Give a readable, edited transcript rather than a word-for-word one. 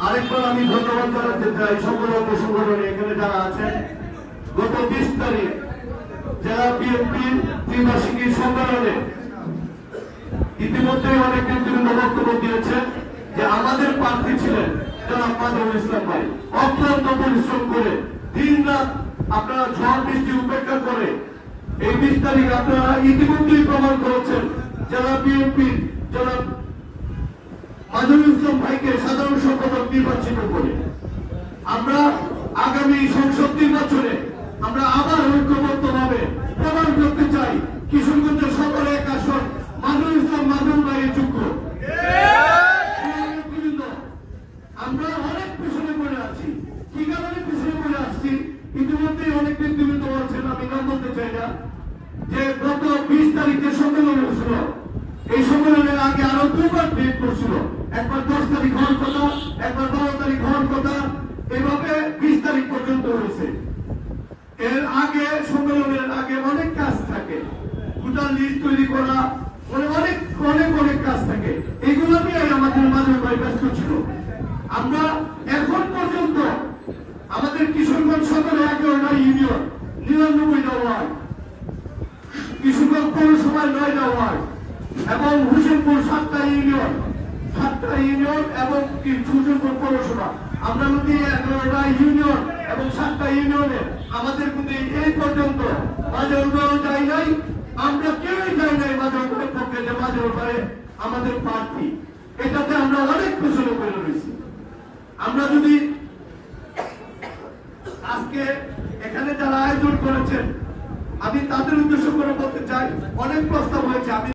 আরেকবার আমি ধন্যবাদ জানাতে চাই সকল সংগঠনে এখানে যারা আছেন। গত 20 তারিখ জেলা বিএনপির ত্রিবার্ষিকী সম্মেলনে ইতিমধ্যে অনেক নেতৃবৃন্দ বক্তব্য দিয়েছেন যে আমাদের প্রার্থী ছিলেন জনাব মাজহারুল ইসলাম ভাই। অত্যন্ত পরিশ্রম করে দিন রাত আপনারা ঝড় বৃষ্টি উপেক্ষা করে এই 20 তারিখ আপনারা ইতিমধ্যেই প্রমাণ করেছেন জেলা বিএনপি জনাব মাজহারুল ইসলাম ভাইকে সাধারণ সম্পাদক নির্বাচিত করে আমরা আগামী সংসদ নির্বাচনে আমরা আবার ঐক্যবদ্ধভাবে প্রমাণ করতে চাই কিশোরগঞ্জের সকলে এক আসন মাজহারুল ইসলাম মাজহারুল ভাইয়ের যোগ্য। আমরা অনেক পিছনে পড়ে আছি। কি কারণে পিছনে পড়ে আসছি ইতিমধ্যেই অনেক নেতৃবৃন্দ বলছেন, আমি নাম বলতে চাই না, যে গত 20 তারিখে সম্মেলন হয়েছিল। এই সম্মেলনের আগে আরো দুবার ডেট করছিল, একবার 10 তারিখ হওয়ার কথা, একবার 12 তারিখ হওয়ার কথা, এভাবে 20 তারিখ পর্যন্ত হয়েছে। এর আগে সম্মেলনের আগে অনেক কাজ থাকে, ভোটার লিস্ট তৈরি করা, অনেক অনেক অনেক কাজ থাকে। এগুলো নিয়ে আমাদের মাজহারুল ভাই ব্যস্ত ছিল। আমরা এখন পর্যন্ত আমাদের কিশোরগঞ্জ সদরে 11টা ইউনিয়ন, 99টা ওয়ার্ড, কিশোরগঞ্জ পৌরসভায় 9টা ওয়ার্ড এবং হোসেনপুর 7টা ইউনিয়ন এবং হোসেনপুর পৌরসভা, আমরা যদি 11টা ইউনিয়ন এবং 7টা ইউনিয়নে আমাদের কিন্তু এই পর্যন্ত মাজহারুল ভাইও যাই নাই, আমরা কেউই যাই নাই মাজহারুল ভাইয়ের পক্ষে যে মাজহারুল ভাই আমাদের প্রার্থী। এটাতে আমরা অনেক পিছনে পড়ে রয়েছি। আমরা যদি আজকে এখানে যারা আয়োজন করেছেন আমি তাদের উদ্দেশ্য করে বলতে চাই, অনেক প্রস্তাব হয়েছে। আমি